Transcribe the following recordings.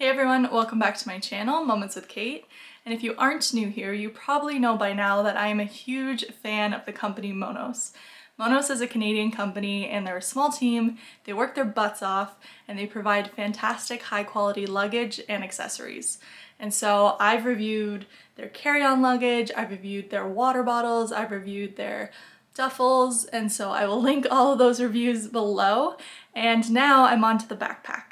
Hey everyone, welcome back to my channel, Moments with Kate. And if you aren't new here, you probably know by now that I am a huge fan of the company Monos. Monos is a Canadian company and they're a small team, they work their butts off, and they provide fantastic high quality luggage and accessories. And so I've reviewed their carry-on luggage, I've reviewed their water bottles, I've reviewed their duffels, and so I will link all of those reviews below. And now I'm on to the backpack.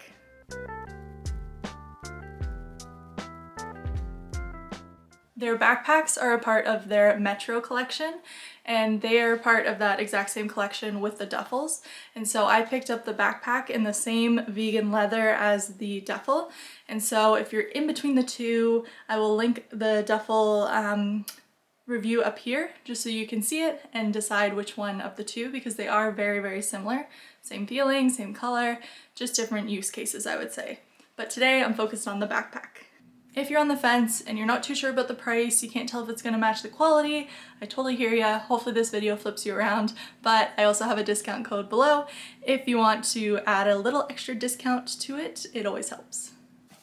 Their backpacks are a part of their Metro collection, and they are part of that exact same collection with the duffels. And so I picked up the backpack in the same vegan leather as the duffel. And so if you're in between the two, I will link the duffel review up here just so you can see it and decide which one of the two, because they are very, very similar. Same feeling, same color, just different use cases, I would say. But today I'm focused on the backpack. If you're on the fence and you're not too sure about the price, you can't tell if it's going to match the quality, I totally hear ya. Hopefully this video flips you around, but I also have a discount code below. If you want to add a little extra discount to it, it always helps.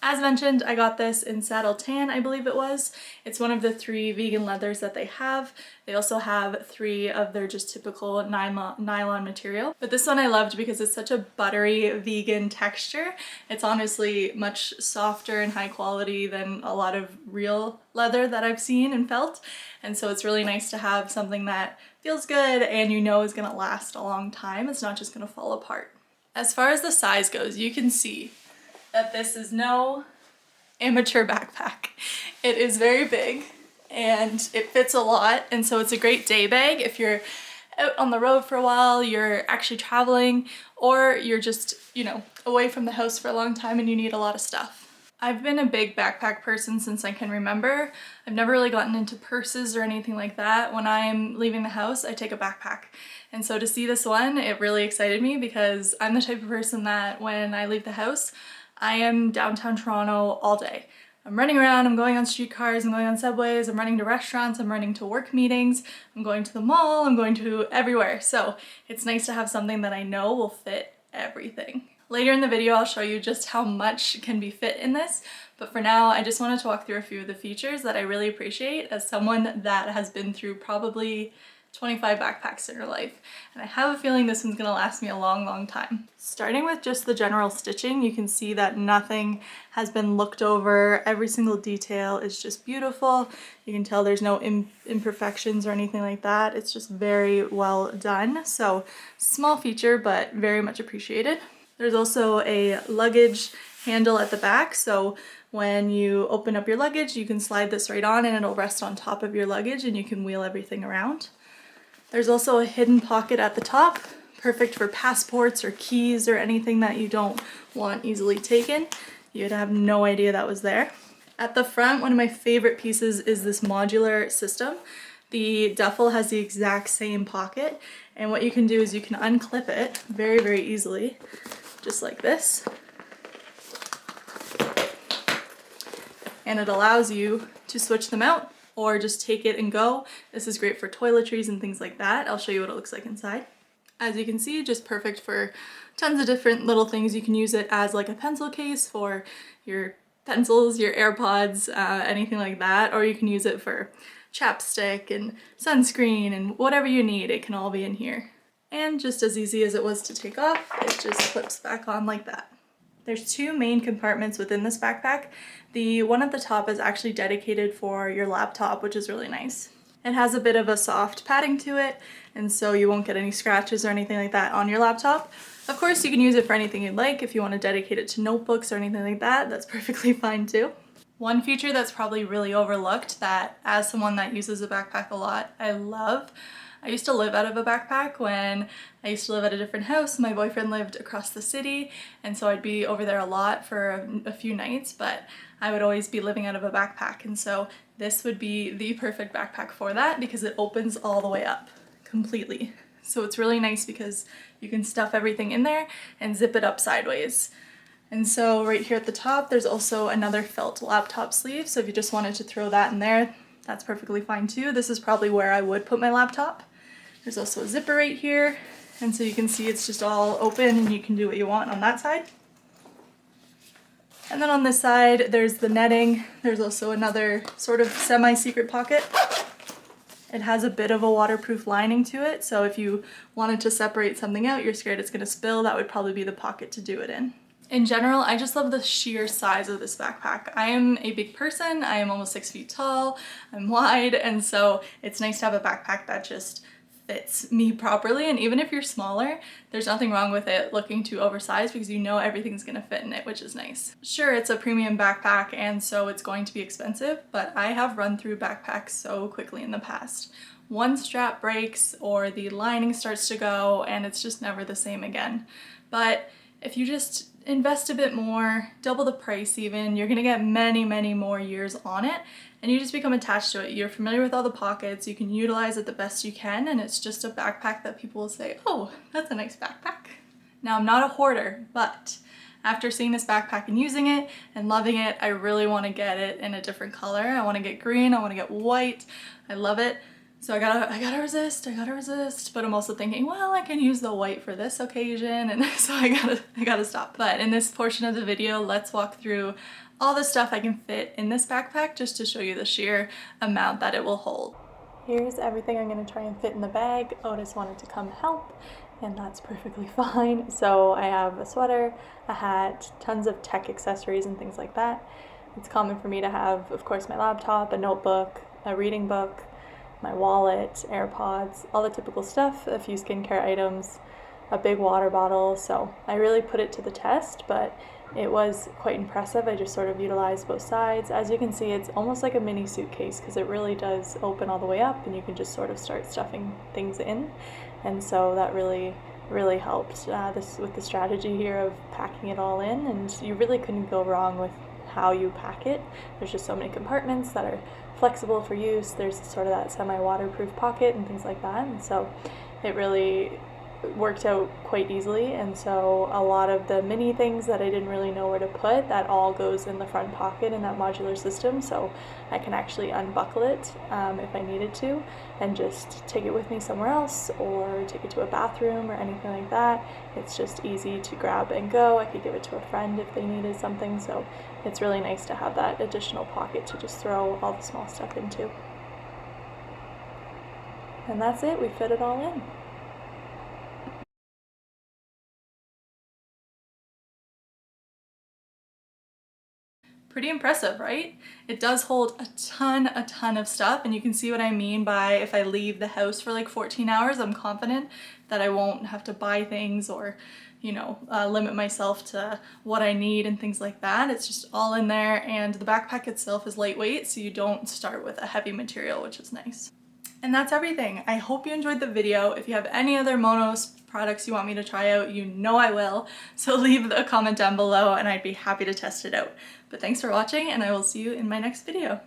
As mentioned, I got this in Saddle Tan, I believe it was. It's one of the 3 vegan leathers that they have. They also have 3 of their just typical nylon material. But this one I loved because it's such a buttery vegan texture. It's honestly much softer and high quality than a lot of real leather that I've seen and felt. And so it's really nice to have something that feels good and you know is gonna last a long time. It's not just gonna fall apart. As far as the size goes, you can see that this is no amateur backpack. It is very big and it fits a lot, and so it's a great day bag if you're out on the road for a while, you're actually traveling, or you're just, away from the house for a long time and you need a lot of stuff. I've been a big backpack person since I can remember. I've never really gotten into purses or anything like that. When I'm leaving the house, I take a backpack. And so to see this one, it really excited me because I'm the type of person that when I leave the house, I am downtown Toronto all day. I'm running around, I'm going on streetcars, I'm going on subways, I'm running to restaurants, I'm running to work meetings, I'm going to the mall, I'm going to everywhere. So it's nice to have something that I know will fit everything. Later in the video, I'll show you just how much can be fit in this, but for now, I just wanted to walk through a few of the features that I really appreciate as someone that has been through probably 25 backpacks in her life, and I have a feeling this one's gonna last me a long, long time. Starting with just the general stitching, you can see that nothing has been looked over. Every single detail is just beautiful. You can tell there's no imperfections or anything like that. It's just very well done. So small feature, but very much appreciated. There's also a luggage handle at the back, so when you open up your luggage, you can slide this right on and it'll rest on top of your luggage and you can wheel everything around. There's also a hidden pocket at the top, perfect for passports or keys or anything that you don't want easily taken. You'd have no idea that was there. At the front, one of my favorite pieces is this modular system. The duffel has the exact same pocket, and what you can do is you can unclip it very, very easily, just like this. And it allows you to switch them out or just take it and go. This is great for toiletries and things like that. I'll show you what it looks like inside. As you can see, just perfect for tons of different little things. You can use it as like a pencil case for your pencils, your AirPods, anything like that, or you can use it for chapstick and sunscreen and whatever you need. It can all be in here. And just as easy as it was to take off, it just clips back on like that. There's 2 main compartments within this backpack. The one at the top is actually dedicated for your laptop, which is really nice. It has a bit of a soft padding to it, and so you won't get any scratches or anything like that on your laptop. Of course, you can use it for anything you'd like. If you want to dedicate it to notebooks or anything like that, that's perfectly fine too. One feature that's probably really overlooked that, as someone that uses a backpack a lot, I love. I used to live out of a backpack when I used to live at a different house. My boyfriend lived across the city, and so I'd be over there a lot for a few nights, but I would always be living out of a backpack, and so this would be the perfect backpack for that because it opens all the way up completely. So it's really nice because you can stuff everything in there and zip it up sideways. And so right here at the top, there's also another felt laptop sleeve, so if you just wanted to throw that in there, that's perfectly fine too. This is probably where I would put my laptop. There's also a zipper right here, and so you can see it's just all open and you can do what you want on that side. And then on this side, there's the netting. There's also another sort of semi-secret pocket. It has a bit of a waterproof lining to it, so if you wanted to separate something out, you're scared it's gonna spill, that would probably be the pocket to do it in. In general, I just love the sheer size of this backpack. I am a big person, I am almost 6 feet tall, I'm wide, and so it's nice to have a backpack that just fits me properly. And even if you're smaller, there's nothing wrong with it looking too oversized because you know everything's gonna fit in it, which is nice. Sure, it's a premium backpack and so it's going to be expensive, but I have run through backpacks so quickly in the past. One strap breaks or the lining starts to go and it's just never the same again. But if you just invest a bit more, double the price even, you're gonna get many, many more years on it, and you just become attached to it. You're familiar with all the pockets, you can utilize it the best you can, and it's just a backpack that people will say, oh, that's a nice backpack. Now, I'm not a hoarder, but after seeing this backpack and using it and loving it, I really wanna get it in a different color. I wanna get green, I wanna get white, I love it. So I gotta resist, but I'm also thinking, well, I can use the white for this occasion, and so I gotta stop. But in this portion of the video, let's walk through all the stuff I can fit in this backpack just to show you the sheer amount that it will hold. Here's everything I'm gonna try and fit in the bag. Otis wanted to come help, and that's perfectly fine. So I have a sweater, a hat, tons of tech accessories and things like that. It's common for me to have, of course, my laptop, a notebook, a reading book, my wallet, AirPods, all the typical stuff, a few skincare items, a big water bottle. So I really put it to the test, but it was quite impressive. I just sort of utilized both sides. As you can see, it's almost like a mini suitcase because it really does open all the way up and you can just sort of start stuffing things in. And so that really helped with the strategy here of packing it all in, and you really couldn't go wrong with how you pack it. There's just so many compartments that are flexible for use. There's sort of that semi-waterproof pocket and things like that, and so it really worked out quite easily. And so a lot of the mini things that I didn't really know where to put, that all goes in the front pocket in that modular system, so I can actually unbuckle it if I needed to and just take it with me somewhere else or take it to a bathroom or anything like that. It's just easy to grab and go. I could give it to a friend if they needed something, so it's really nice to have that additional pocket to just throw all the small stuff into. And that's it, we fit it all in. Pretty impressive, right? It does hold a ton of stuff, and you can see what I mean by if I leave the house for like 14 hours, I'm confident that I won't have to buy things or, you know, limit myself to what I need and things like that. It's just all in there, and the backpack itself is lightweight, so you don't start with a heavy material, which is nice. And that's everything. I hope you enjoyed the video. If you have any other Monos products you want me to try out, you know I will. So leave a comment down below and I'd be happy to test it out. But thanks for watching, and I will see you in my next video.